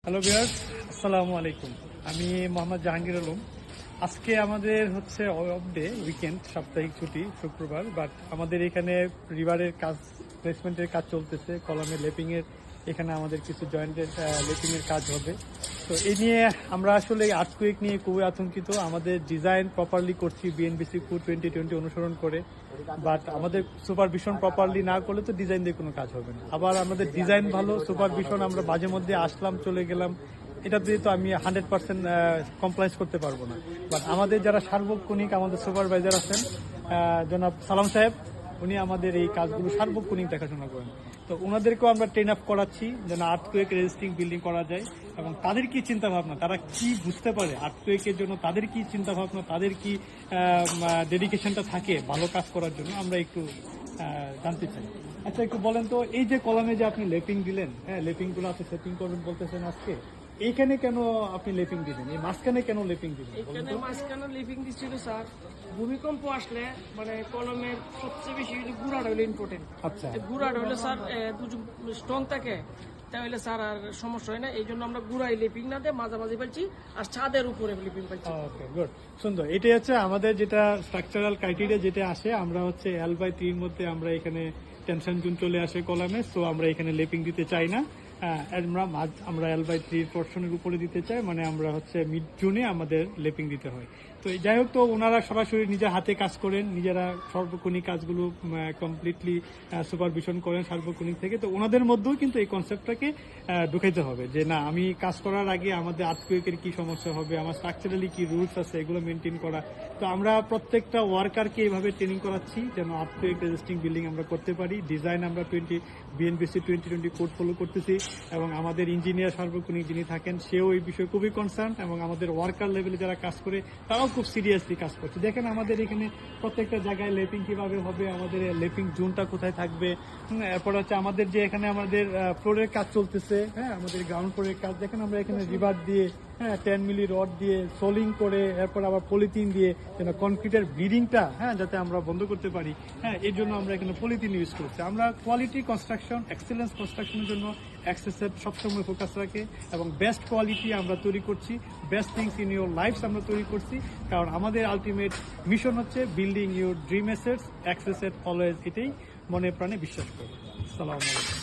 Hello viewers, আসসালামু আলাইকুম। আমি মোহাম্মদ জাহাঙ্গীর আলম। আজকে আমাদের হচ্ছে অফ ডে, উইকেন্ড, সাপ্তাহিক ছুটি, শুক্রবার। বাট আমাদের এখানে রিভারের কাজ, প্লেসমেন্টের কাজ চলতেছে, কলামের লেপিংয়ের। এখানে আমাদের কিছু জয়েন্টের লেপিংয়ের কাজ হবে। তো এই নিয়ে আমরা আসলে আর্থকুয়েক নিয়ে খুবই আতঙ্কিত। আমাদের ডিজাইন প্রপারলি করছি বিএনবিসি কোড 2020 অনুসরণ করে, বাট আমাদের সুপারভিশন প্রপারলি না করলে তো ডিজাইন দিয়ে কোনো কাজ হবে না। আবার আমাদের ডিজাইন ভালো, সুপারভিশন আমরা মাঝে মধ্যে আসলাম চলে গেলাম, এটা দিয়ে তো আমি 100% কমপ্লায়েন্স করতে পারবো না। বাট আমাদের যারা সার্বক্ষণিক আমাদের সুপারভাইজার আছেন, জনাব সালাম সাহেব, উনি আমাদের এই কাজগুলো সার্বক্ষণিক দেখাশোনা করেন। তো ওনাদেরকেও আমরা ট্রেন আপ করাচ্ছি যেন আর্থকুয়েক রেজিস্টিং বিল্ডিং করা যায়, এবং তাদের কি চিন্তা ভাবনা, তারা কি বুঝতে পারে আর্থকুয়েকের জন্য, তাদের কি চিন্তা ভাবনা, তাদের কি ডেডিকেশনটা থাকে ভালো কাজ করার জন্য, আমরা একটু জানতে চাই। আচ্ছা, একটু বলেন তো, এই যে কলামে যে আপনি লেপিং দিলেন, হ্যাঁ, লেপিংগুলো আপনি সেটিং করবেন বলতেছেন আজকে, এইখানে কেন আপনি লেপিং দিলেন, এই মাঝখানে কেন লেপিং দিলেন? এখানে মাঝখানে লিভিং দিচ্ছিল স্যার, ভূমিকম্প আসলে মানে কলমের সবচেয়ে বেশি গুড়াটা হইলো ইম্পর্টেন্ট। আচ্ছা, গুড়াটা হইলে স্যার দুজন স্ট্রং থাকে, তাহলে স্যার আর সমস্যা হয় না। এই জন্য আমরা গুড়াই লিপিং না দিয়ে মাঝামাঝি পাইছি, আর ছাদের উপরে লিপিং পাইছি। ওকে, গুড, সুন্দর। এটাই হচ্ছে আমাদের যেটা স্ট্রাকচারাল ক্রাইটেরিয়া যেটা আসে, আমরা হচ্ছে L/3 এর মধ্যে আমরা এখানে টেনশন জোন চলে আসে কলামে, সো আমরা এখানে লেপিং দিতে চাই না। আমরা L/3 পোর্শনের উপরে দিতে চাই, মানে আমরা হচ্ছে মিড জোনে আমাদের লেপিং দিতে হয়। তো যাই হোক, তো ওনারা সরাসরি নিজের হাতে কাজ করেন, নিজেরা সার্বক্ষণিক কাজগুলো কমপ্লিটলি সুপারভিশন করেন সার্বক্ষণিক থেকে। তো ওনাদের মধ্যেও কিন্তু এই কনসেপ্টটাকে ঢুকাইতে হবে যে না, আমি কাজ করার আগে আমাদের আর্থকুয়েকের কি সমস্যা হবে, আমার স্ট্রাকচারালি কি রুলস আছে, এগুলো মেনটেন করা। তো আমরা প্রত্যেকটা ওয়ার্কারকে এইভাবে ট্রেনিং করাচ্ছি যেন আর্থকুয়েক রেজিস্টিং বিল্ডিং আমরা করতে পারি। ডিজাইন আমরা বিএনবিসি 2020 কোড ফলো করতেছি, এবং আমাদের ইঞ্জিনিয়ার সার্বক্ষণিক যিনি থাকেন সেও এই বিষয়ে খুবই কনসার্ন, এবং আমাদের ওয়ার্কার লেভেলে যারা কাজ করে তারাও খুব সিরিয়াসলি কাজ করছে। দেখেন আমাদের এখানে প্রত্যেকটা জায়গায় লেপিং কিভাবে হবে, আমাদের লেপিং জোনটা কোথায় থাকবে, এরপর হচ্ছে আমাদের যে এখানে আমাদের ফ্লোরের কাজ চলতেছে, হ্যাঁ, আমাদের গ্রাউন্ড ফ্লোরের কাজ। দেখেন আমরা এখানে রিভার দিয়ে, হ্যাঁ, 10 মিলি রড দিয়ে সোলিং করে, এরপর আবার পলিথিন দিয়ে যেন কনক্রিটের ব্লিডিংটা, হ্যাঁ, যাতে আমরা বন্ধ করতে পারি, হ্যাঁ, এর জন্য আমরা এখানে পলিথিন ইউজ করছি। আমরা কোয়ালিটি কনস্ট্রাকশন, এক্সেলেন্স কনস্ট্রাকশনের জন্য অ্যাক্সেসের সবসময় ফোকাস রাখে, এবং বেস্ট কোয়ালিটি আমরা তৈরি করছি, best things in your lifes আমরা তৈরি করছি। কারণ আমাদের আলটিমেট মিশন হচ্ছে বিল্ডিং ইউর ড্রিম অ্যাসেটস, অ্যাক্সেসের অলওয়েজ, এটাই মনে প্রাণে বিশ্বাস করি। আসসালামু আলাইকুম।